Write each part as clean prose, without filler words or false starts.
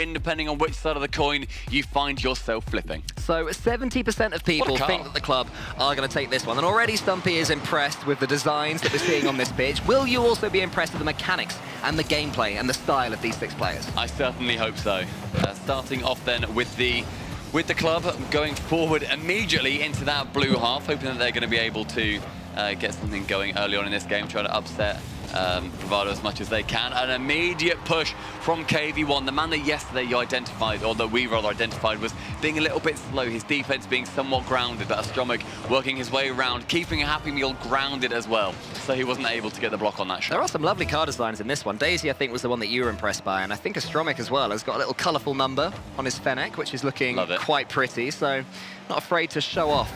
depending on which side of the coin you find yourself flipping. So 70% of people think that the club are going to take this one. And already Stumpy is impressed with the designs that we're seeing on this pitch. Will you also be impressed with the mechanics and the gameplay and the style of these 6 players? I certainly hope so. Starting off then with the club going forward immediately into that blue half, hoping that they're going to be able to get something going early on in this game, try to upset Bravado as much as they can. An immediate push from KV1, the man that yesterday you identified, or that we rather identified, was being a little bit slow, his defense being somewhat grounded, but Astromic working his way around, keeping a Happy Meal grounded as well, so he wasn't able to get the block on that shot. There are some lovely car designs in this one. Daisy, I think, was the one that you were impressed by, and I think Astromic as well has got a little colourful number on his Fennec, which is looking quite pretty, so not afraid to show off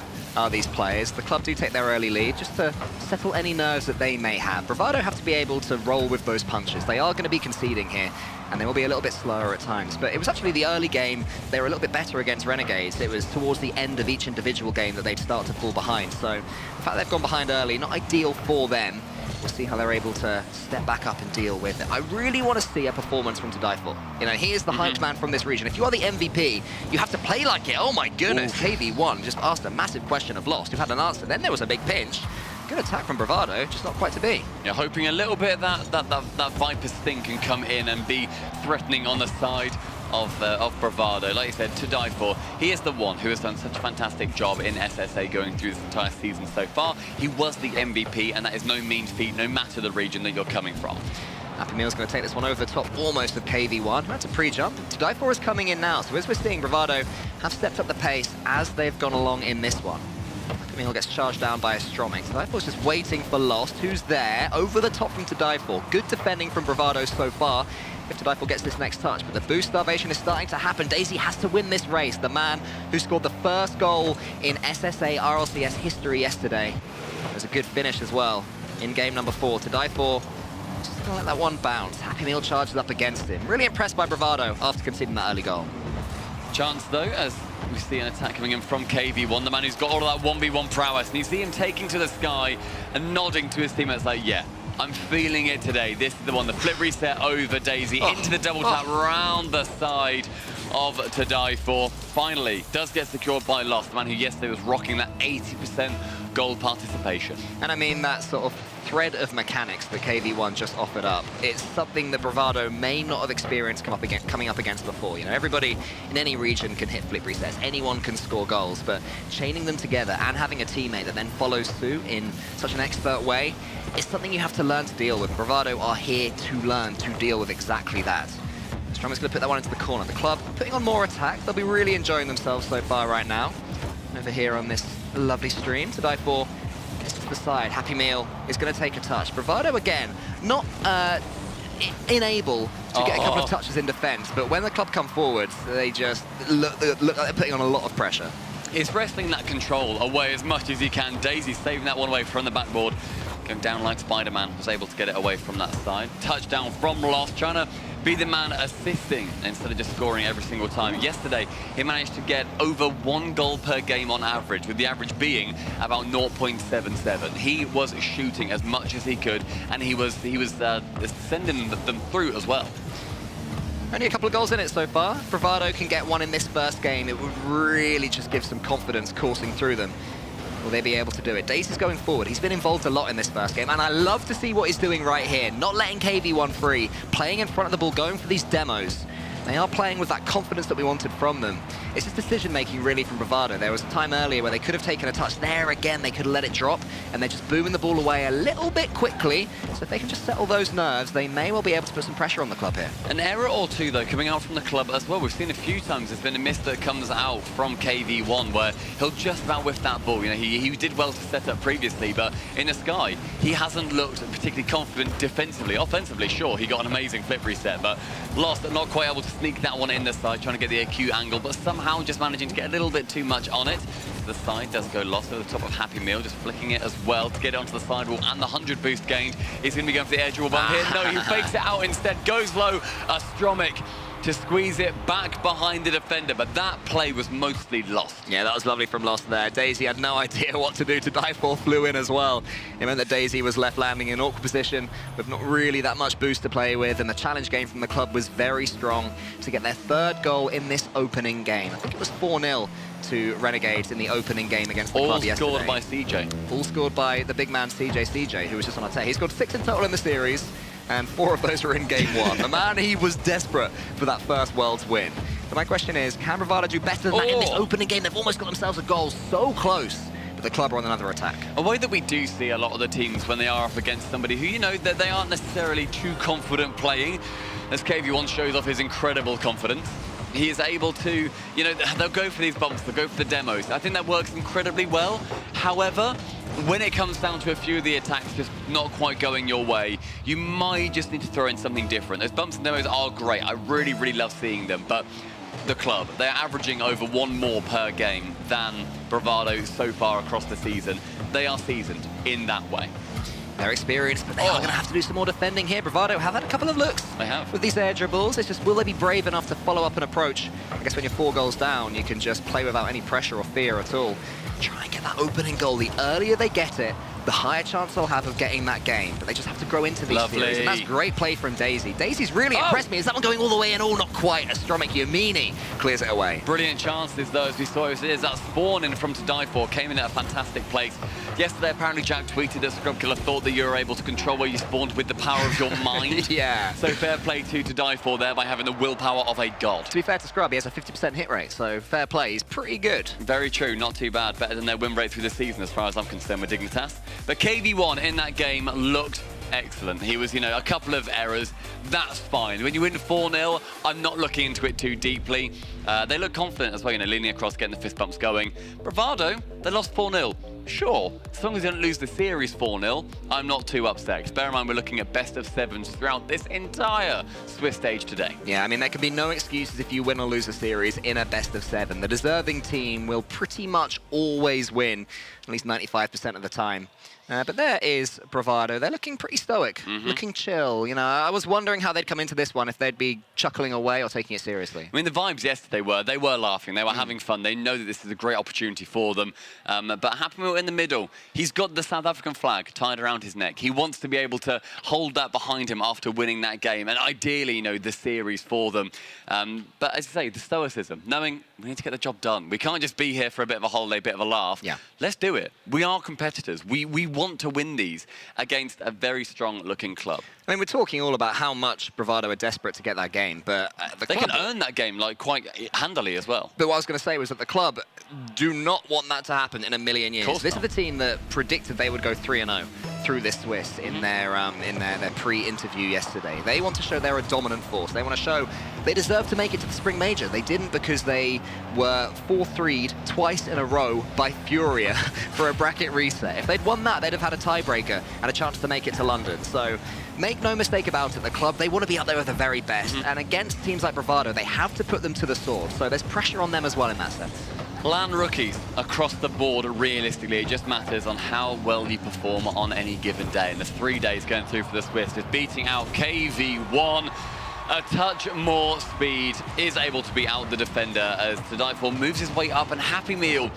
these players. The club do take their early lead just to settle any nerves that they may have. Bravado have to be able to roll with those punches. They are going to be conceding here, and they will be a little bit slower at times. But it was actually the early game, they were a little bit better against Renegades. It was towards the end of each individual game that they'd start to fall behind. So the fact they've gone behind early, not ideal for them. We'll see how they're able to step back up and deal with it. I really want to see a performance from To Die For. You know, he is the hype man from this region. If you are the MVP, you have to play like it. Oh my goodness, KV1 just asked a massive question of Lost, who had an answer. Then there was a big pinch. Good attack from Bravado, just not quite to be. Yeah, hoping a little bit that Viper's thing can come in and be threatening on the side of Bravado. Like you said, To Die For, he is the one who has done such a fantastic job in SSA going through this entire season so far. He was the MVP, and that is no mean feat, no matter the region that you're coming from. Happy Meal's going to take this one over the top almost of KV1. That's a pre-jump. To Die For is coming in now, so as we're seeing, Bravado have stepped up the pace as they've gone along in this one. Happy Meal gets charged down by Astromic. To Die For's just waiting for Lost, who's there, over the top from To Die For. Good defending from Bravado so far, if To Die For gets this next touch, but the boost starvation is starting to happen. Daisy has to win this race. The man who scored the first goal in SSA RLCS history yesterday. There's a good finish as well in game number 4. To Die For just gonna let that one bounce. Happy Meal charges up against him. Really impressed by Bravado after conceding that early goal. Chance though, as we see an attack coming in from KV1, the man who's got all of that 1v1 prowess, and you see him taking to the sky and nodding to his teammates like, yeah, I'm feeling it today. This is the one, the flip reset over Daisy, into the double tap round the side of To Die For. Finally, does get secured by Lost, the man who yesterday was rocking that 80% gold participation. And I mean that sort of thread of mechanics that KV1 just offered up. It's something that Bravado may not have experienced coming up against before. You know, everybody in any region can hit flip resets, anyone can score goals, but chaining them together and having a teammate that then follows suit in such an expert way is something you have to learn to deal with. Bravado are here to learn to deal with exactly that. Strummer's going to put that one into the corner. The club putting on more attack. They'll be really enjoying themselves so far right now. Over here on this lovely stream, To Die For gets to the side. Happy Meal is going to take a touch. Bravado again, not unable to get a couple of touches in defense, but when the club come forward, they just look like they're putting on a lot of pressure. He's wrestling that control away as much as he can. Daisy saving that one away from the backboard. Going down like Spider-Man, was able to get it away from that side. Touchdown from Lost, trying to be the man assisting instead of just scoring every single time. Yesterday, he managed to get over 1 goal per game on average, with the average being about 0.77. He was shooting as much as he could, and he was sending them through as well. Only a couple of goals in it so far. Bravado can get one in this first game. It would really just give some confidence coursing through them. Will they be able to do it? Daisy's going forward. He's been involved a lot in this first game, and I love to see what he's doing right here. Not letting KV1 free, playing in front of the ball, going for these demos. They are playing with that confidence that we wanted from them. It's just decision-making, really, from Bravado. There was a time earlier where they could have taken a touch. There again, they could have let it drop, and they're just booming the ball away a little bit quickly. So if they can just settle those nerves, they may well be able to put some pressure on the club here. An error or two, though, coming out from the club as well. We've seen a few times there's been a miss that comes out from KV1 where he'll just about whiff that ball. You know, he did well to set up previously, but in the sky, he hasn't looked particularly confident defensively. Offensively, sure, he got an amazing flip reset, but Lost, not quite able to sneak that one in the side, trying to get the acute angle, but somehow just managing to get a little bit too much on it. The side does go Lost to the top of Happy Meal, just flicking it as well to get it onto the sidewall, and the 100 boost gained. He's going to be going for the edge wall bump here. No, he fakes it out instead, goes low. Astromic to squeeze it back behind the defender, but that play was mostly lost. Yeah, that was lovely from Lost there. Daisy had no idea what to do. To Die For flew in as well. It meant that Daisy was left landing in an awkward position with not really that much boost to play with, and the challenge game from the club was very strong to get their third goal in this opening game. I think it was 4-0 to Renegades in the opening game against the club yesterday. All scored by CJ. All scored by the big man CJ, who was just on our tail. He scored 6 in total in the series, and 4 of those were in game 1. The man, he was desperate for that first Worlds win. But my question is, can Bravado do better than that in this opening game? They've almost got themselves a goal so close, but the club are on another attack. A way that we do see a lot of the teams when they are up against somebody who, you know, that they aren't necessarily too confident playing, as KV1 shows off his incredible confidence. He is able to, you know, they'll go for these bumps, they'll go for the demos. I think that works incredibly well. However, when it comes down to a few of the attacks just not quite going your way, you might just need to throw in something different. Those bumps and demos are great. I really, really love seeing them. But the club, they're averaging over 1 more per game than Bravado so far across the season. They are seasoned in that way. They're experienced, but they are going to have to do some more defending here. Bravado have had a couple of looks they have with these air dribbles. It's just, will they be brave enough to follow up an approach? I guess when you're 4 goals down, you can just play without any pressure or fear at all. Try and get that opening goal. The earlier they get it, the higher chance they'll have of getting that game. But they just have to grow into these series, and that's great play from Daisy. Daisy's really impressed me. Is that one going all the way in? Oh, not quite. Astromic Yamini clears it away. Brilliant chances, though, as we saw. It is that spawn in from To Die For came in at a fantastic place. Yesterday, apparently, Jack tweeted that Scrubkiller thought that you were able to control where you spawned with the power of your mind. Yeah. So fair play to Die For there by having the willpower of a god. To be fair to Scrub, he has a 50% hit rate, so fair play. He's pretty good. Very true. Not too bad. Better than their win rate through the season, as far as I'm concerned, with Dignitas. But KV1 in that game looked excellent. He was, you know, a couple of errors. That's fine. When you win 4-0, I'm not looking into it too deeply. They look confident as well, you know, leaning across, getting the fist bumps going. Bravado, they lost 4-0. Sure, as long as they don't lose the series 4-0, I'm not too upset. Bear in mind, we're looking at best of 7s throughout this entire Swiss stage today. Yeah, I mean, there can be no excuses if you win or lose a series in a best of 7. The deserving team will pretty much always win, at least 95% of the time. But there is Bravado. They're looking pretty stoic, looking chill. You know, I was wondering how they'd come into this one, if they'd be chuckling away or taking it seriously. I mean, the vibes yesterday they were laughing. They were having fun. They know that this is a great opportunity for them. But Happy Meal in the middle, he's got the South African flag tied around his neck. He wants to be able to hold that behind him after winning that game, and ideally, you know, the series for them. But as I say, the stoicism, knowing we need to get the job done. We can't just be here for a bit of a holiday, bit of a laugh. Yeah. Let's do it. We are competitors. We want to win these against a very strong-looking club. I mean, we're talking all about how much Bravado are desperate to get that game, but they can earn that game like quite handily as well. But what I was going to say was that the club do not want that to happen in a million years. This is the team that predicted they would go 3-0 through this Swiss in their pre-interview yesterday. They want to show they're a dominant force. They want to show they deserve to make it to the Spring Major. They didn't because they were 4-3'd twice in a row by Furia for a bracket reset. If they'd won that, they'd have had a tiebreaker and a chance to make it to London. So make no mistake about it, the club, they want to be up there with the very best. And against teams like Bravado, they have to put them to the sword. So there's pressure on them as well in that sense. LAN rookies across the board, realistically, it just matters on how well you perform on any given day. And the 3 days going through for the Swiss, just beating out KV1. A touch more speed, is able to beat out the defender as To Die For moves his way up, and Happy Meal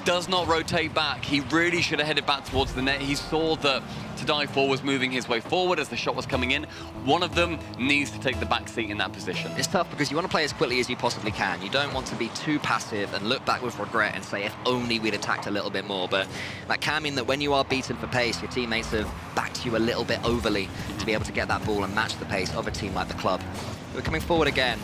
does not rotate back. He really should have headed back towards the net. He saw that To Die For was moving his way forward as the shot was coming in. One of them needs to take the back seat in that position. It's tough because you want to play as quickly as you possibly can. You don't want to be too passive and look back with regret and say, if only we'd attacked a little bit more. But that can mean that when you are beaten for pace, your teammates have backed you a little bit overly to be able to get that ball and match the pace of a team like the club. We're coming forward again.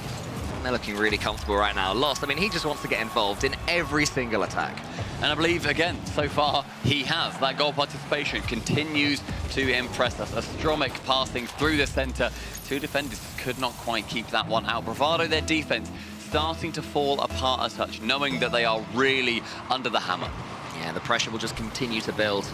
They're looking really comfortable right now. Lost, I mean, he just wants to get involved in every single attack. And I believe, again, so far, he has. That goal participation continues to impress us. Astromic passing through the center. 2 defenders could not quite keep that one out. Bravado, their defense, starting to fall apart a touch, knowing that they are really under the hammer. Yeah, the pressure will just continue to build.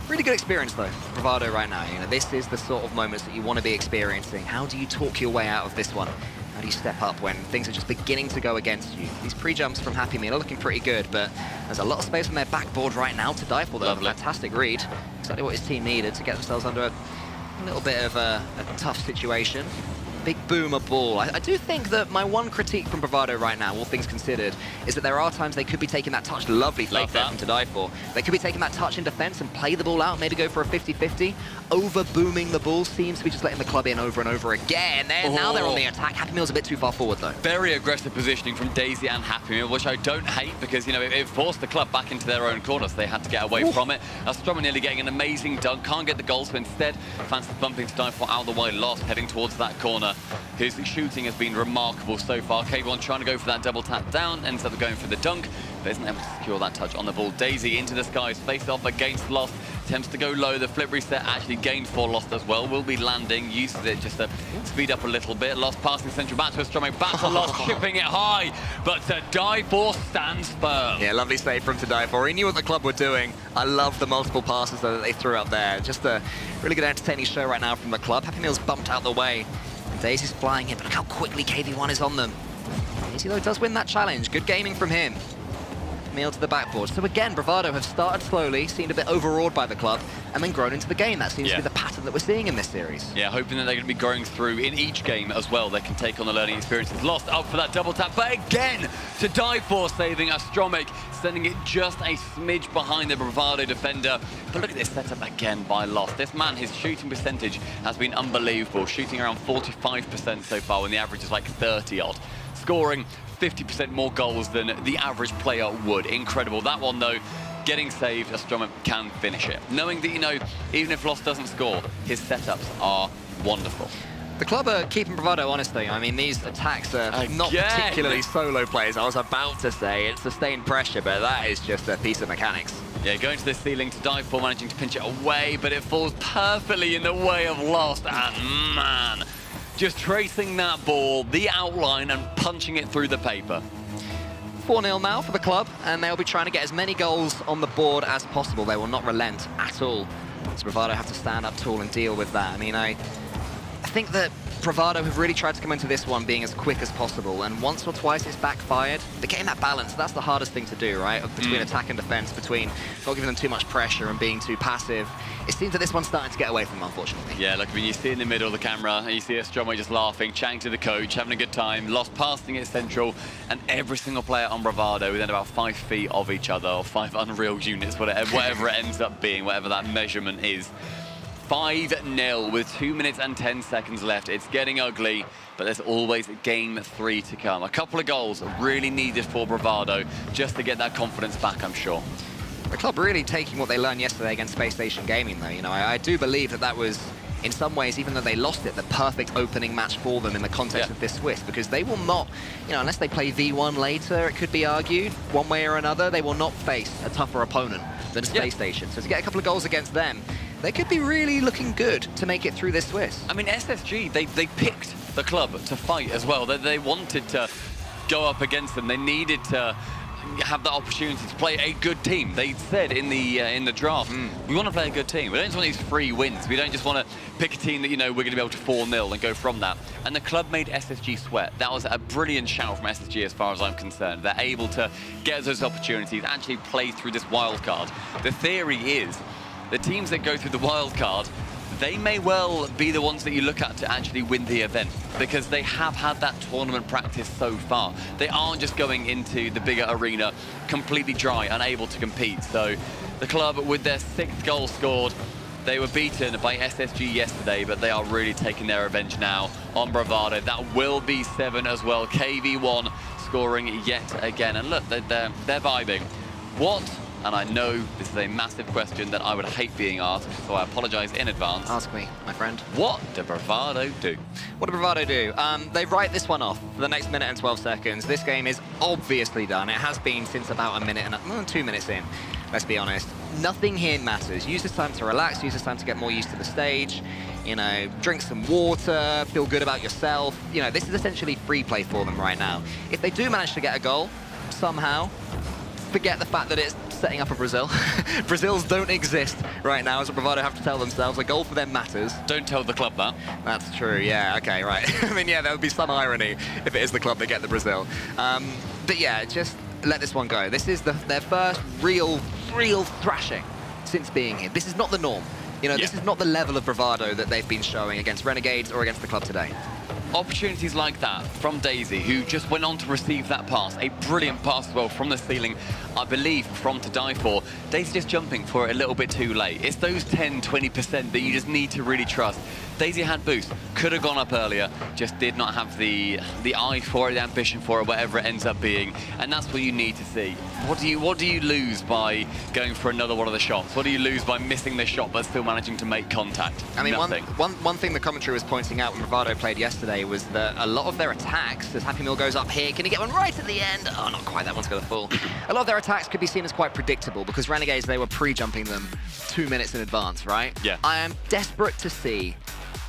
Really good experience, though, Bravado right now. You know, this is the sort of moments that you want to be experiencing. How do you talk your way out of this one? How do you step up when things are just beginning to go against you? These pre-jumps from Happy Meal are looking pretty good, but there's a lot of space on their backboard right now. To Die For, though, a fantastic read. Exactly what his team needed to get themselves under a little bit of a tough situation. big boomer ball. I do think that my one critique from Bravado right now, all things considered, is that there are times they could be taking that touch. Lovely fake there from to die for. They could be taking that touch in defense and play the ball out, maybe go for a 50-50. Over booming the ball seems to be just letting the club in over and over again. Now they're on the attack. Happy Meal's a bit too far forward though. Very aggressive positioning from Daisy and Happy Meal, which I don't hate because, you know, it forced the club back into their own corner, so they had to get away from it. Strummer nearly getting an amazing dunk, can't get the goal, so instead fancy bumping to die for out of the way. Lost heading towards that corner. His shooting has been remarkable so far. KB1 trying to go for that double tap down, ends up going for the dunk, but isn't able to secure that touch on the ball. Daisy into the skies, face off against Lost, attempts to go low. The flip reset actually gained for Lost as well. Will be landing, uses it just to speed up a little bit. Lost passing central back to Astromic, back to Lost, shipping it high, but to die for stands firm. Yeah, lovely save from to die for. He knew what the club were doing. I love the multiple passes that they threw up there. Just a really good entertaining show right now from the club. Happy Meal's bumped out the way. And Daisy's flying in, but look how quickly KV1 is on them. Daisy, though, does win that challenge. Good gaming from him. Meal to the backboard. So again, Bravado have started slowly, seemed a bit overawed by the club, and then grown into the game. That seems to be the pattern that we're seeing in this series. Yeah, hoping that they're going to be growing through in each game as well. They can take on the learning experiences. Lost up for that double tap, but again, to die for, saving Astromic, sending it just a smidge behind the Bravado defender. But look at this setup again by Lost. This man, his shooting percentage has been unbelievable, shooting around 45% so far when the average is like 30-odd. Scoring 50% more goals than the average player would. Incredible. That one, though, getting saved, Astromic can finish it. Knowing that, you know, even if Lost doesn't score, his setups are wonderful. The club are keeping Bravado honest, though. I mean, these attacks are not particularly solo plays. I was about to say it's sustained pressure, but that is just a piece of mechanics. Yeah, going to the ceiling to dive for, managing to pinch it away, but it falls perfectly in the way of Lost, and man, just tracing that ball, the outline, and punching it through the paper. 4-0 now for the club, and they'll be trying to get as many goals on the board as possible. They will not relent at all. So Bravado have to stand up tall and deal with that. I mean, I think that Bravado have really tried to come into this one being as quick as possible, and once or twice it's backfired. They're getting that balance. That's the hardest thing to do, right? Between attack and defense, between not giving them too much pressure and being too passive. It seems that this one's starting to get away from them, unfortunately. Yeah, look, when you see in the middle of the camera, and you see Astromo just laughing, chatting to the coach, having a good time, Lost passing it central, and every single player on Bravado within about 5 feet of each other, or 5 Unreal units, whatever it ends up being, whatever that measurement is. 5-0 with 2 minutes and 10 seconds left. It's getting ugly, but there's always game 3 to come. A couple of goals really needed for Bravado just to get that confidence back, I'm sure. The club really taking what they learned yesterday against Space Station Gaming, though. You know, I do believe that that was, in some ways, even though they lost it, the perfect opening match for them in the context of this Swiss, because they will not, you know, unless they play V1 later, it could be argued, one way or another, they will not face a tougher opponent than Space Station. So to get a couple of goals against them, they could be really looking good to make it through this Swiss. I mean, SSG, they picked the club to fight as well. They wanted to go up against them. They needed to have the opportunity to play a good team. They said in the draft, we want to play a good team. We don't just want these free wins. We don't just want to pick a team that, you know, we're going to be able to 4-0 and go from that. And the club made SSG sweat. That was a brilliant shout from SSG as far as I'm concerned. They're able to get those opportunities, actually play through this wild card. The theory is the teams that go through the wild card, they may well be the ones that you look at to actually win the event, because they have had that tournament practice so far. They aren't just going into the bigger arena completely dry, unable to compete. So the club, with their 6th goal scored, they were beaten by SSG yesterday, but they are really taking their revenge now on Bravado. That will be 7 as well. KV1 scoring yet again. And look, they're vibing. What? And I know this is a massive question that I would hate being asked, so I apologize in advance. Ask me, my friend. What do Bravado do? What do Bravado do? They write this one off for the next minute and 12 seconds. This game is obviously done. It has been since about a minute and 2 minutes in, let's be honest. Nothing here matters. Use this time to relax, use this time to get more used to the stage, you know, drink some water, feel good about yourself. You know, this is essentially free play for them right now. If they do manage to get a goal, somehow, forget the fact that it's setting up a Brazil. Brazils don't exist right now, as Bravado have to tell themselves. A goal for them matters. Don't tell the club that. That's true, yeah, okay, right. I mean, yeah, there would be some irony if it is the club that get the Brazil. But yeah, just let this one go. This is their first real thrashing since being here. This is not the norm. You know, this is not the level of bravado that they've been showing against Renegades or against the club today. opportunities like that from Daisy, who just went on to receive that pass, a brilliant pass as well from the ceiling, I believe, from To Die For. Daisy just jumping for it a little bit too late. It's those 10, 20% that you just need to really trust. Daisy had boost, could have gone up earlier, just did not have the eye for it, the ambition for it, whatever it ends up being, and that's what you need to see. What do you lose by going for another one of the shots? What do you lose by missing the shot but still managing to make contact? I mean, Nothing. one thing the commentary was pointing out when Bravado played yesterday was that a lot of their attacks, as Happy Meal goes up here, can he get one right at the end? Oh, not quite, that one's going to fall. A lot of their attacks could be seen as quite predictable because Renegades, they were pre-jumping them 2 minutes in advance, right? Yeah. I am desperate to see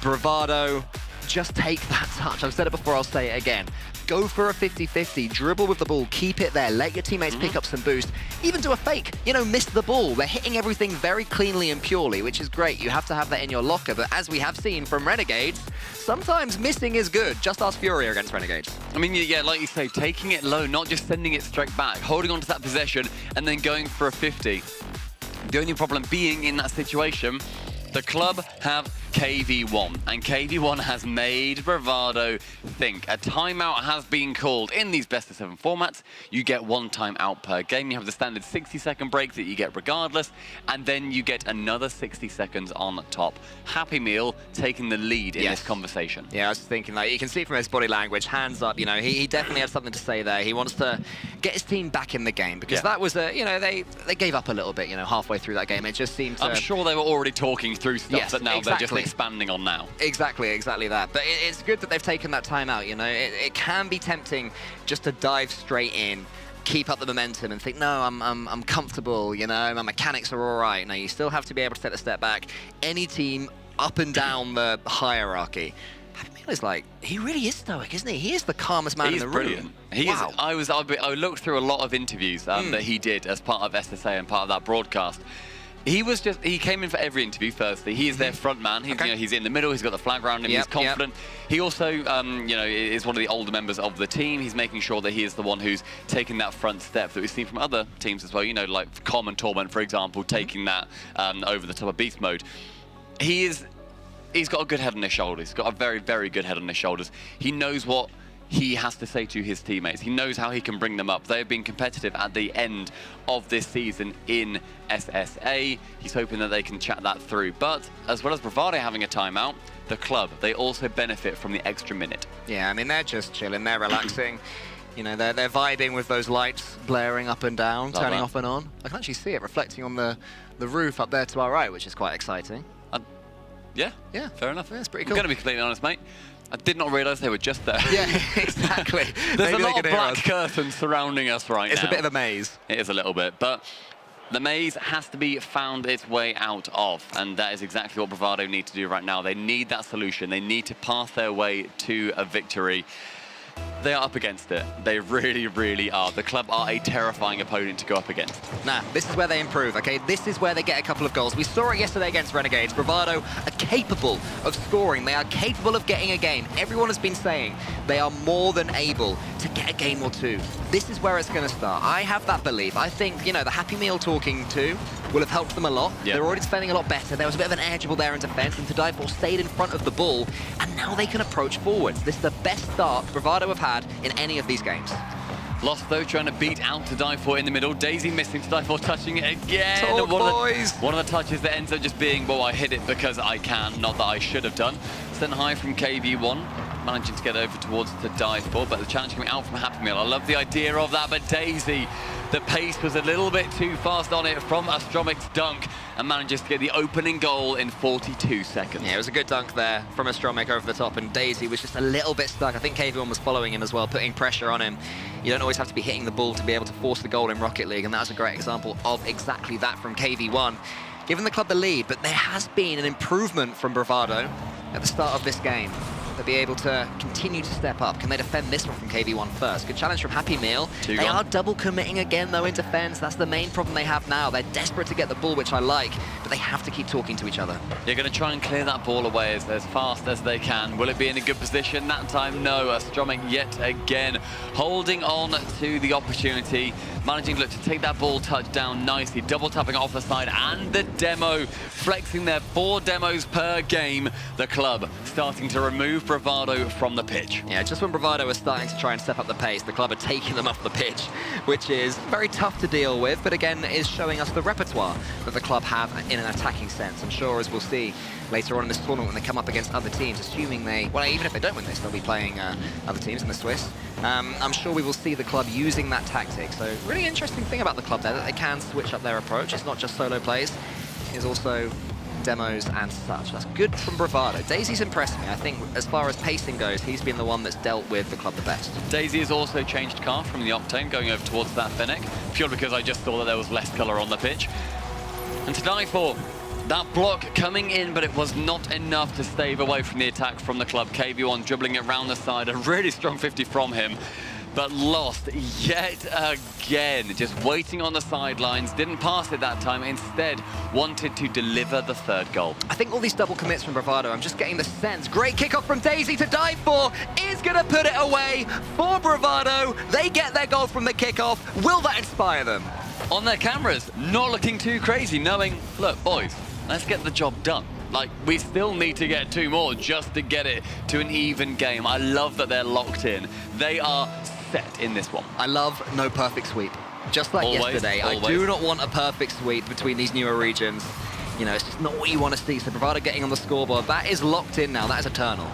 Bravado just take that touch. I've said it before, I'll say it again. Go for a 50-50, dribble with the ball, keep it there, let your teammates pick up some boost, even do a fake, you know, miss the ball. They're hitting everything very cleanly and purely, which is great. You have to have that in your locker, but as we have seen from Renegades, sometimes missing is good. Just ask Furia against Renegades. I mean, yeah, like you say, taking it low, not just sending it straight back, holding on to that possession and then going for a 50. The only problem being in that situation, the club have KV1, and KV1 has made Bravado think. A timeout has been called. In these best-of-7 formats, you get 1 timeout per game. You have the standard 60-second break that you get regardless, and then you get another 60 seconds on top. Happy Meal taking the lead in this conversation. Yeah, I was thinking, like, you can see from his body language, hands up, you know, he definitely has something to say there. He wants to get his team back in the game, because that was a, you know, they gave up a little bit, you know, halfway through that game. It just seemed to... I'm sure they were already talking through stuff that now they're just expanding on now. Exactly that. But it's good that they've taken that time out, you know. It can be tempting just to dive straight in, keep up the momentum and think, no, I'm comfortable, you know, my mechanics are all right. No, you still have to be able to take a step back. Any team up and down the hierarchy, Happy Meal is like, he really is stoic, isn't he? He is the calmest man in the room. He is. I looked through a lot of interviews that he did as part of SSA and part of that broadcast. He came in for every interview, firstly. He is their front man. He's, you know, he's in the middle, he's got the flag around him, he's confident. He also, you know, is one of the older members of the team. He's making sure that he is the one who's taking that front step that we've seen from other teams as well, you know, like Com and Torment, for example, taking that over the top of beast mode. He's got a good head on his shoulders. He's got a very, very good head on his shoulders. He knows what he has to say to his teammates. He knows how he can bring them up. They have been competitive at the end of this season in SSA. He's hoping that they can chat that through. But as well as Bravado having a timeout, the club, they also benefit from the extra minute. Yeah, I mean, they're just chilling, they're relaxing. You know, they're vibing with those lights blaring up and down, turning off and on. I can actually see it reflecting on the roof up there to our right, which is quite exciting. Yeah, fair enough. Yeah, it's pretty cool. I'm going to be completely honest, mate. I did not realise they were just there. Yeah, exactly. There's a lot of black curtains surrounding us right now. It's a bit of a maze. It is a little bit, but the maze has to be found its way out of, and that is exactly what Bravado need to do right now. They need that solution. They need to pass their way to a victory. They are up against it. They really, really are. The club are a terrifying opponent to go up against. Nah, this is where they improve, okay? This is where they get a couple of goals. We saw it yesterday against Renegades. Bravado are capable of scoring. They are capable of getting a game. Everyone has been saying they are more than able to get a game or two. This is where it's going to start. I have that belief. I think, you know, the Happy Meal talking to will have helped them a lot. Yep. They're already defending a lot better. There was a bit of an air dribble there in defense, and To Die For stayed in front of the ball, and now they can approach forwards. This is the best start Bravado have had in any of these games. Lost though, trying to beat out To Die For in the middle. Daisy missing, To Die For touching it again. One of the touches that ends up just being, well, I hit it because I can, not that I should have done. Sent high from KV1, managing to get over towards To Die For, but the challenge coming out from Happy Meal. I love the idea of that, but Daisy, the pace was a little bit too fast on it from Astromic's dunk, and manages to get the opening goal in 42 seconds. Yeah, it was a good dunk there from Astromic over the top, and Daisy was just a little bit stuck. I think KV1 was following him as well, putting pressure on him. You don't always have to be hitting the ball to be able to force the goal in Rocket League, and that was a great example of exactly that from KV1. Giving the club the lead, but there has been an improvement from Bravado at the start of this game. They'll be able to continue to step up. Can they defend this one from KV1 first? Good challenge from Happy Meal. They are double committing again, though, in defense. That's the main problem they have now. They're desperate to get the ball, which I like, but they have to keep talking to each other. You're going to try and clear that ball away as fast as they can. Will it be in a good position? That time, no. Astromic yet again holding on to the opportunity. managing to take that ball touch down nicely, double tapping off the side, and the demo flexing their 4 demos per game. The club starting to remove Bravado from the pitch. Yeah, just when Bravado was starting to try and step up the pace, the club are taking them off the pitch, which is very tough to deal with, but again, is showing us the repertoire that the club have in an attacking sense. I'm sure, as we'll see later on in this tournament when they come up against other teams, assuming they, well, even if they don't win this, they'll be playing other teams in the Swiss. I'm sure we will see the club using that tactic. So really interesting thing about the club there, that they can switch up their approach. It's not just solo plays, it's also demos and such. That's good from Bravado. Daisy's impressed me. I think as far as pacing goes, he's been the one that's dealt with the club the best. Daisy has also changed car from the Octane, going over towards that Fennec, purely because I just thought that there was less colour on the pitch. And to die for, that block coming in, but it was not enough to stave away from the attack from the club. KV1 dribbling it round the side, a really strong 50 from him, but lost yet again. Just waiting on the sidelines, didn't pass it that time, instead wanted to deliver the 3rd goal. I think all these double commits from Bravado, I'm just getting the sense. Great kickoff from Daisy to die for, is going to put it away for Bravado. They get their goal from the kickoff. Will that inspire them? On their cameras, not looking too crazy, knowing, look, boys, let's get the job done. Like, we still need to get 2 more just to get it to an even game. I love that they're locked in. They are set in this one. I love no perfect sweep. Just like yesterday, I do not want a perfect sweep between these newer regions. You know, it's just not what you want to see. So Bravado getting on the scoreboard, that is locked in now. That is eternal.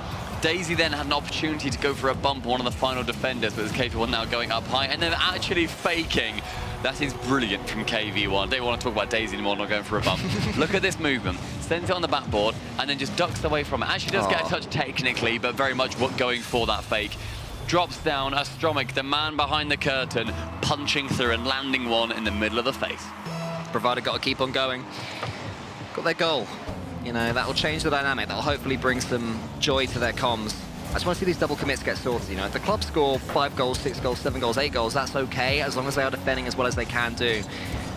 Daisy then had an opportunity to go for a bump, one of the final defenders, but it's KV1 now going up high, and then actually faking. That is brilliant from KV1. They don't want to talk about Daisy anymore, not going for a bump. Look at this movement. Sends it on the backboard, and then just ducks away from it. Actually does get a touch technically, but very much going for that fake. Drops down, Astromic, the man behind the curtain, punching through and landing one in the middle of the face. Bravado got to keep on going. Got their goal. You know, that will change the dynamic. That will hopefully bring some joy to their comms. I just want to see these double commits get sorted. You know, if the club score 5 goals, 6 goals, 7 goals, 8 goals, that's okay, as long as they are defending as well as they can do.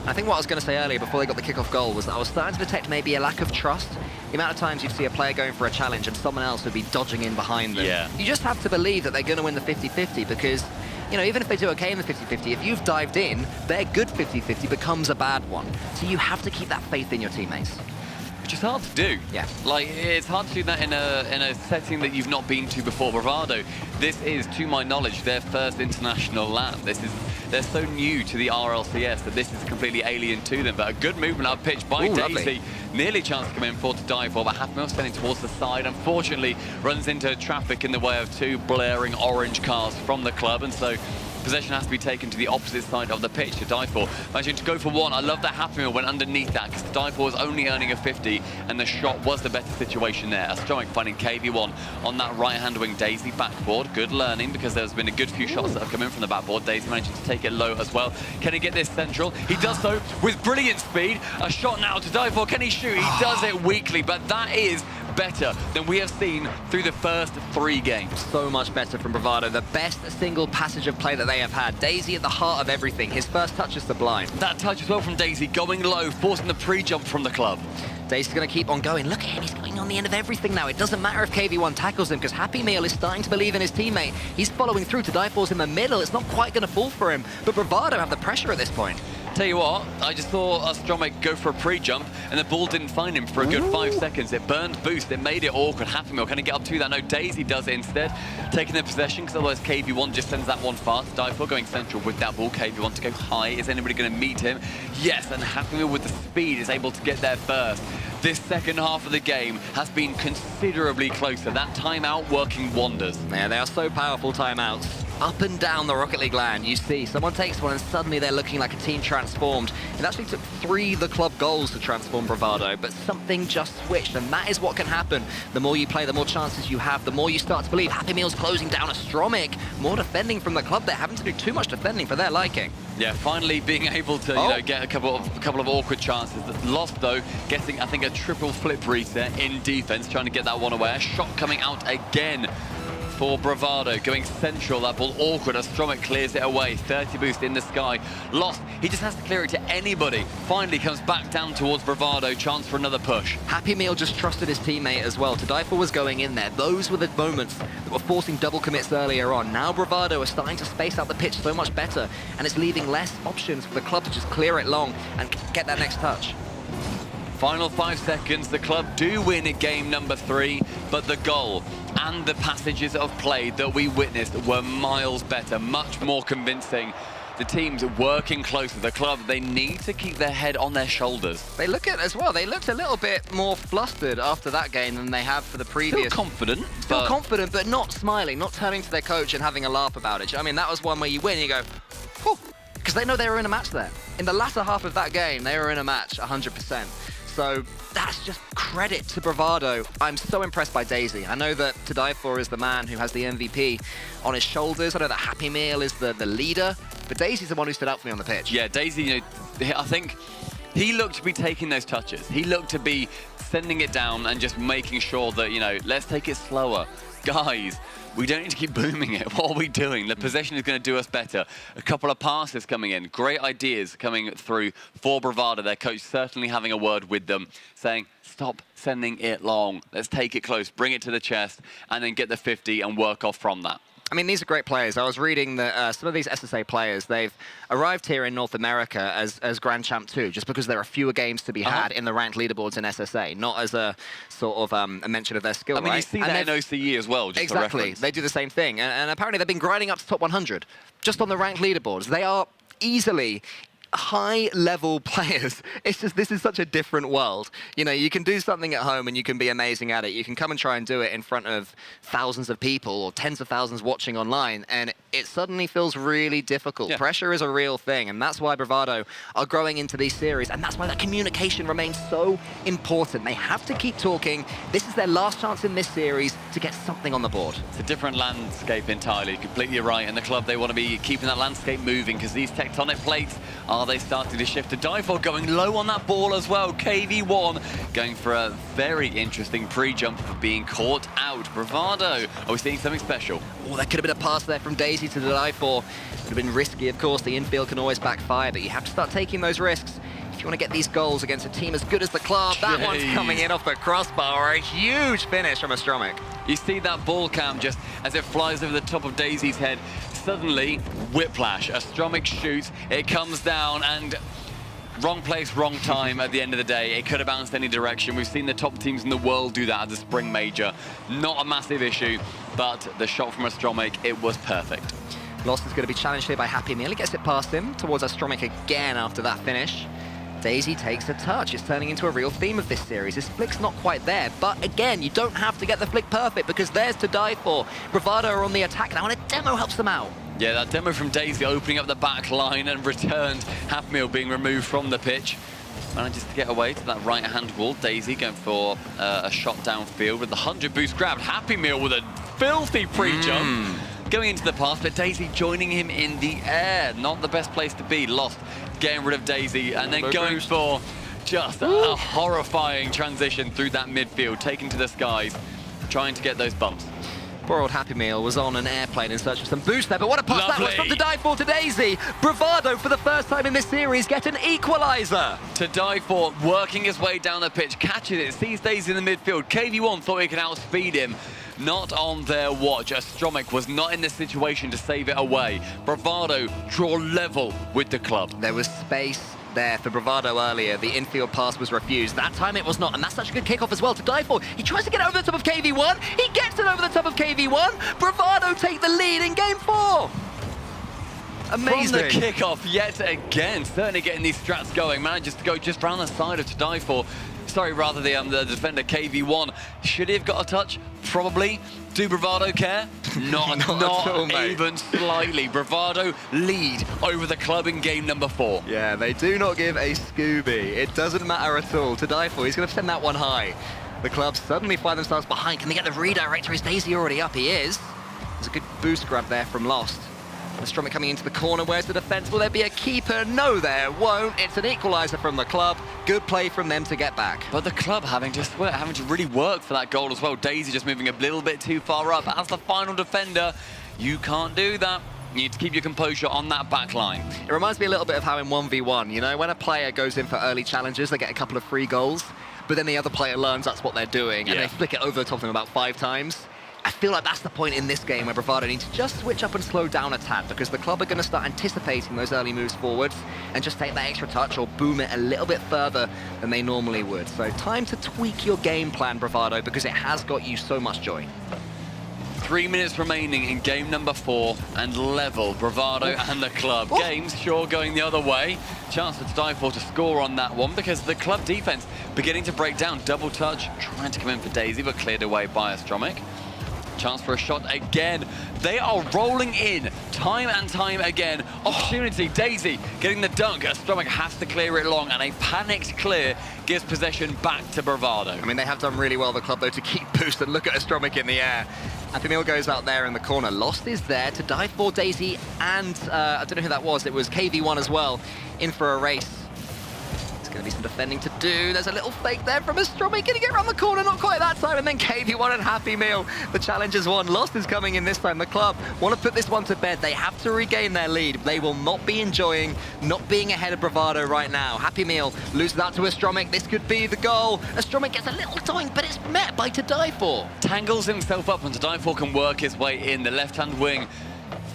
And I think what I was going to say earlier before they got the kickoff goal was that I was starting to detect maybe a lack of trust. The amount of times you'd see a player going for a challenge and someone else would be dodging in behind them. Yeah. You just have to believe that they're going to win the 50-50 because, you know, even if they do okay in the 50-50, if you've dived in, their good 50-50 becomes a bad one. So you have to keep that faith in your teammates. Which is hard to do. Yeah. Like, it's hard to do that in a setting that you've not been to before. Bravado, this is, to my knowledge, their first international land. They're so new to the RLCS that this is completely alien to them. But a good movement up pitch by Daisy. Lovely. Nearly chance to come in for to dive for, but Halfmill's sending towards the side. Unfortunately, runs into traffic in the way of 2 blaring orange cars from the club, and so possession has to be taken to the opposite side of the pitch to die for. Managing to go for 1. I love that Halfmill went underneath that because die for was only earning a 50 and the shot was the better situation there. Astromic finding KV1 on that right-hand wing. Daisy backboard. Good learning because there's been a good few shots that have come in from the backboard. Daisy managing to take it low as well. Can he get this central? He does so with brilliant speed. A shot now to die for. Can he shoot? He does it weakly, but that is better than we have seen through the first 3 games. So much better from Bravado. The best single passage of play that they have had. Daisy at the heart of everything. His first touch is sublime. That touch as well from Daisy, going low, forcing the pre-jump from the club. Daisy's going to keep on going. Look at him, he's going on the end of everything now. It doesn't matter if KV1 tackles him because Happy Meal is starting to believe in his teammate. He's following through to die for's in the middle. It's not quite going to fall for him, but Bravado have the pressure at this point. Tell you what, I just saw Astromic go for a pre-jump and the ball didn't find him for a good 5 seconds. It burned boost, it made it awkward. Happy Meal, can he get up to that? No, Daisy does it instead, taking the possession because otherwise KV1 just sends that one fast. Die for going central with that ball. KV1 to go high. Is anybody going to meet him? Yes, and Happy Meal with the speed is able to get there first. This second half of the game has been considerably closer. That timeout working wonders. Yeah, they are so powerful timeouts. Up and down the Rocket League land, you see someone takes one and suddenly they're looking like a team transformed. It actually took 3 the club goals to transform Bravado, but something just switched, and that is what can happen. The more you play, the more chances you have, the more you start to believe. Happy Meal's closing down Astromic. More defending from the club. They're having to do too much defending for their liking. Yeah, finally being able to you know, get a couple of awkward chances. Lost though, getting I think a triple flip reset in defense, trying to get that one away. A shot coming out again for Bravado, going central. That ball awkward as Stromek clears it away. 30 boost in the sky. Lost. He just has to clear it to anybody. Finally comes back down towards Bravado. Chance for another push. Happy Meal just trusted his teammate as well. To Die For was going in there. Those were the moments that were forcing double commits earlier on. Now Bravado are starting to space out the pitch so much better, and it's leaving less options for the club to just clear it long and get that next touch. Final 5 seconds, the club do win at game number 3, but the goal and the passages of play that we witnessed were miles better, much more convincing. The teams working closer. The club, they need to keep their head on their shoulders. They look at as well. They looked a little bit more flustered after that game than they have for the previous. Still confident, but not smiling, not turning to their coach and having a laugh about it. I mean, that was one where you win, you go, whew, because they know they were in a match there. In the latter half of that game, they were in a match 100%. So that's just credit to Bravado. I'm so impressed by Daisy. I know that To Die For is the man who has the MVP on his shoulders. I know that Happy Meal is the leader, but Daisy's the one who stood out for me on the pitch. Yeah, Daisy, you know, I think he looked to be taking those touches. He looked to be sending it down and just making sure that, you know, let's take it slower. Guys, we don't need to keep booming it. What are we doing? The possession is going to do us better. A couple of passes coming in. Great ideas coming through for Bravado. Their coach certainly having a word with them, saying, stop sending it long. Let's take it close, bring it to the chest, and then get the 50 and work off from that. I mean, these are great players. I was reading that some of these SSA players, they've arrived here in North America as Grand Champ 2, just because there are fewer games to be had in the ranked leaderboards in SSA, not as a sort of a mention of their skill, I mean, right? you see that in OCE as well, just exactly. for reference. They do the same thing. And apparently they've been grinding up to top 100, just on the ranked leaderboards. They are easily high-level players. It's just, this is such a different world. You know, you can do something at home and you can be amazing at it. You can come and try and do it in front of thousands of people or tens of thousands watching online, and it suddenly feels really difficult. Yeah. Pressure is a real thing, and that's why Bravado are growing into these series, and that's why that communication remains so important. They have to keep talking. This is their last chance in this series to get something on the board. It's a different landscape entirely, completely right, and the club, they want to be keeping that landscape moving, because these tectonic plates, are they starting to shift? To Die For going low on that ball as well. KV1 going for a very interesting pre-jump for being caught out. Bravado, are we seeing something special? Oh, that could have been a pass there from Daisy to Die For. Would have been risky, of course. The infield can always backfire, but you have to start taking those risks if you want to get these goals against a team as good as the club. That one's coming in off the crossbar. A huge finish from Stromek. You see that ball cam just as it flies over the top of Daisy's head. Suddenly, whiplash. Stromek shoots, it comes down, and wrong place, wrong time at the end of the day. It could have bounced any direction. We've seen the top teams in the world do that at the Spring Major. Not a massive issue, but the shot from Stromek, it was perfect. Lost is going to be challenged here by Happy Meal. He gets it past him towards Stromek again after that finish. Daisy takes a touch. It's turning into a real theme of this series. His flick's not quite there, but again, you don't have to get the flick perfect because there's To Die For. Bravado are on the attack now, and a demo helps them out. Yeah, that demo from Daisy opening up the back line and returned. Happy Meal being removed from the pitch. Manages to get away to that right-hand wall. Daisy going for a shot downfield with the 100 boost grab. Happy Meal with a filthy pre-jump. Going into the pass, but Daisy joining him in the air. Not the best place to be. Lost getting rid of Daisy and then going for just a horrifying transition through that midfield, taking to the skies, trying to get those bumps. Poor old Happy Meal was on an airplane in search of some boost there, but what a pass that was from To Die For to Daisy. Bravado, for the first time in this series, get an equaliser. To Die For working his way down the pitch, catches it, sees Daisy in the midfield. KV1 thought he could outspeed him. Not on their watch. Stromek was not in this situation to save it away. Bravado draw level with the club. There was space there for Bravado earlier. The infield pass was refused. That time it was not, and that's such a good kickoff as well. To Die For, he tries to get over the top of KV1. He gets it over the top of KV1. Bravado take the lead in game 4. Amazing. From the kickoff yet again, certainly getting these strats going. Manages to go just round the side of To Die For. Sorry, rather the defender KV1. Should he have got a touch? Probably. Do Bravado care? Not all, even slightly. Bravado lead over the club in game number 4. Yeah, they do not give a Scooby. It doesn't matter at all. To Die For, he's going to send that one high. The club suddenly find themselves behind. Can they get the redirector? Is Daisy already up? He is. There's a good boost grab there from Lost. Astromik coming into the corner. Where's the defense? Will there be a keeper? No, there won't. It's an equalizer from the club. Good play from them to get back. But the club having to really work for that goal as well. Daisy just moving a little bit too far up. As the final defender, you can't do that. You need to keep your composure on that back line. It reminds me a little bit of how in 1v1, you know, when a player goes in for early challenges, they get a couple of free goals, but then the other player learns that's what they're doing, and they flick it over the top of them about 5 times. I feel like that's the point in this game where Bravado needs to just switch up and slow down a tad, because the club are going to start anticipating those early moves forwards and just take that extra touch or boom it a little bit further than they normally would. So time to tweak your game plan, Bravado, because it has got you so much joy. 3 minutes remaining in game number 4 and level, Bravado and the club. Game's sure going the other way. Chance for Dive4 to score on that one because the club defense beginning to break down. Double touch, trying to come in for Daisy, but cleared away by Astromik. Chance for a shot again. They are rolling in time and time again. Opportunity, Daisy getting the dunk. Astromik has to clear it long, and a panicked clear gives possession back to Bravado. I mean, they have done really well, the club, though, to keep boost and look at Astromik in the air. Happy Meal goes out there in the corner. Lost is there to dive for Daisy, and I don't know who that was. It was KV1 as well, in for a race. Going to be some defending to do. There's a little fake there from Astromik. Going to get around the corner, not quite that time. And then KV1 and Happy Meal. The challenge is won. Lost is coming in this time. The club want to put this one to bed. They have to regain their lead. They will not be enjoying not being ahead of Bravado right now. Happy Meal loses that to Astromik. This could be the goal. Astromik gets a little doink, but it's met by Dive4. Tangles himself up, and Dive4 can work his way in the left-hand wing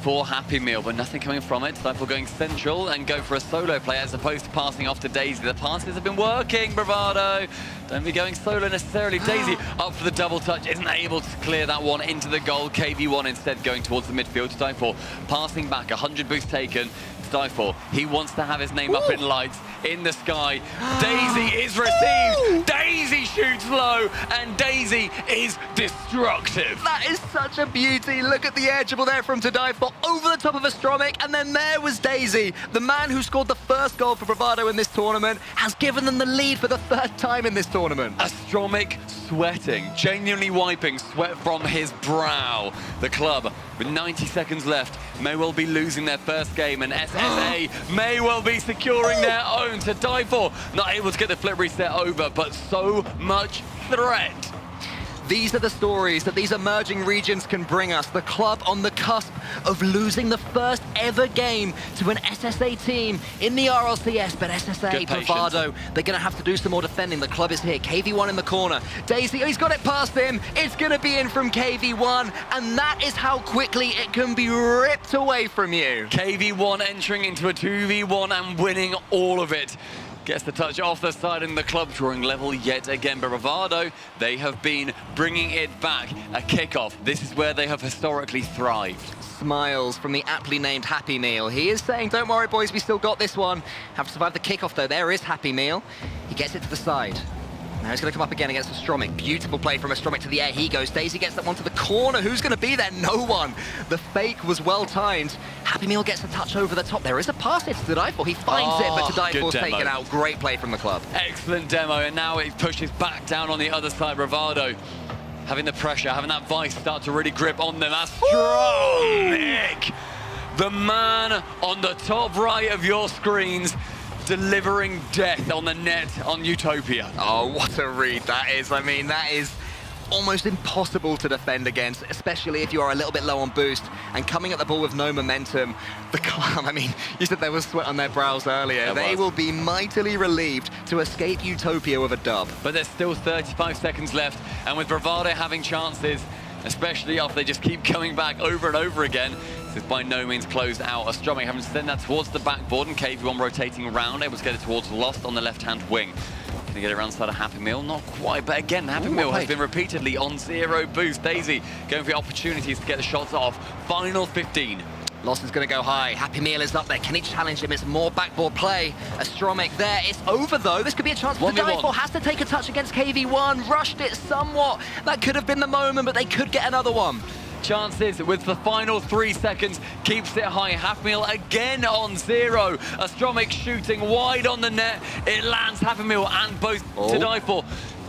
for Happy Meal, but nothing coming from it. Dive4 going central and go for a solo play as opposed to passing off to Daisy. The passes have been working, Bravado. Don't be going solo necessarily. Daisy up for the double touch, isn't able to clear that one into the goal. KV1 instead going towards the midfield to Dive4. Passing back, 100 boost taken. Dive4, he wants to have his name up in lights in the sky. Daisy is received. Daisy shoots low, and Daisy is destructive. That is such a beauty. Look at the air dribble there from Dive4 over the top of Astromik, and then there was Daisy. The man who scored the first goal for Bravado in this tournament has given them the lead for the 3rd time in this tournament. Astromik sweating, genuinely wiping sweat from his brow. The club, with 90 seconds left, may well be losing their first game, and SSA may well be securing their own. To Dive4, not able to get the flip reset over, but so much threat. These are the stories that these emerging regions can bring us. The club on the cusp of losing the first ever game to an SSA team in the RLCS, but SSA, Bravado, they're going to have to do some more defending. The club is here. KV1 in the corner. Daisy, he's got it past him. It's going to be in from KV1, and that is how quickly it can be ripped away from you. KV1 entering into a 2v1 and winning all of it. Gets the touch off the side, and the club drawing level yet again. But Bravado, they have been bringing it back. A kickoff. This is where they have historically thrived. Smiles from the aptly named Happy Meal. He is saying, don't worry, boys, we still got this one. Have to survive the kickoff, though. There is Happy Meal. He gets it to the side. Now he's going to come up again against Astromik. Beautiful play from Astromik to the air. He goes. Daisy gets that one to the corner. Who's going to be there? No one. The fake was well timed. Happy Meal gets the touch over the top. There is a pass. It's to Dive4. He finds it, but Dive4's taken out. Great play from the club. Excellent demo, and now it pushes back down on the other side. Bravado having the pressure, having that vice start to really grip on them. Astromik, the man on the top right of your screens, delivering death on the net on Utopia. Oh, what a read that is. I mean, that is almost impossible to defend against, especially if you are a little bit low on boost and coming at the ball with no momentum. The club, I mean, you said there was sweat on their brows earlier. They will be mightily relieved to escape Utopia with a dub. But there's still 35 seconds left, and with Bravado having chances, especially after they just keep coming back over and over again, this is by no means closed out. Astromik having to send that towards the backboard, and KV1 rotating around, able to get it towards Lost on the left-hand wing. Can he get it around side of Happy Meal? Not quite, but again, Happy Meal has been repeatedly on 0 boost. Daisy going for the opportunities to get the shots off. Final 15. Lost is going to go high. Happy Meal is up there. Can he challenge him? It's more backboard play. Astromik there. It's over, though. This could be a chance for Dive4. Has to take a touch against KV1. Rushed it somewhat. That could have been the moment, but they could get another one. Chances with the final 3 seconds, keeps it high. Happy Meal again on 0. Astromik shooting wide on the net. It lands Happy Meal and both to Dive4.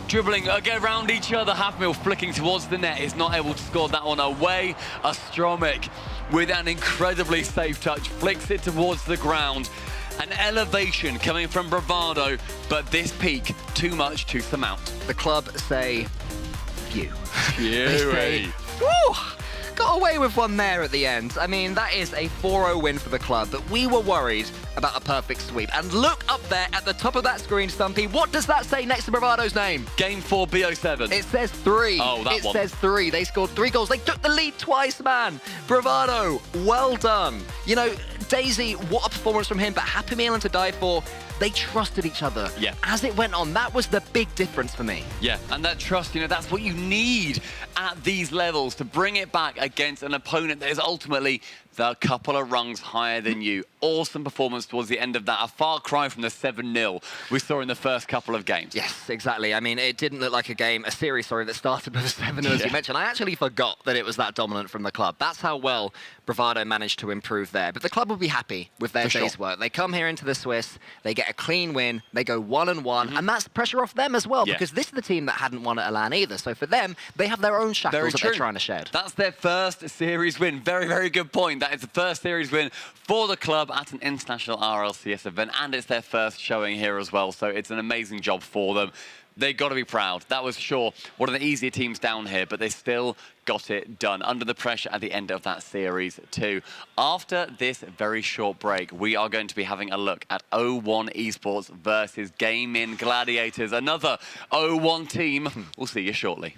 Dribbling again around each other. Happy Meal flicking towards the net, is not able to score that one away. Astromik with an incredibly safe touch, flicks it towards the ground. An elevation coming from Bravado, but this peak, too much to surmount. The club say, phew. They say, woo! Got away with one there at the end. I mean, that is a 4-0 win for the club, but we were worried about a perfect sweep. And look up there at the top of that screen, Stumpy. What does that say next to Bravado's name? Game 4 BO7. It says 3. Oh, that one. It says 3. They scored 3 goals. They took the lead twice, man. Bravado, well done. You know, Daisy, what a performance from him, but Happy Meal and To Die For, they trusted each other. Yeah. As it went on, that was the big difference for me. Yeah, and that trust, you know, that's what you need at these levels to bring it back against an opponent that is ultimately a couple of rungs higher than you. Awesome performance towards the end of that. A far cry from the 7-0 we saw in the first couple of games. Yes, exactly. I mean, it didn't look like a series, that started with a 7-0, as you mentioned. I actually forgot that it was that dominant from the club. That's how well Bravado managed to improve there. But the club will be happy with their day's work. They come here into the Swiss, they get a clean win, they go 1-1, and that's pressure off them as well, because this is the team that hadn't won at Elan either. So for them, they have their own shackles that they're trying to shed. That's their first series win. Very, very good point. That is the first series win for the club at an international RLCS event, and it's their first showing here as well. So it's an amazing job for them. They got to be proud. That was sure one of the easier teams down here, but they still got it done under the pressure at the end of that series too. After this very short break, we are going to be having a look at 01 Esports versus Gaming Gladiators, another 01 team. We'll see you shortly.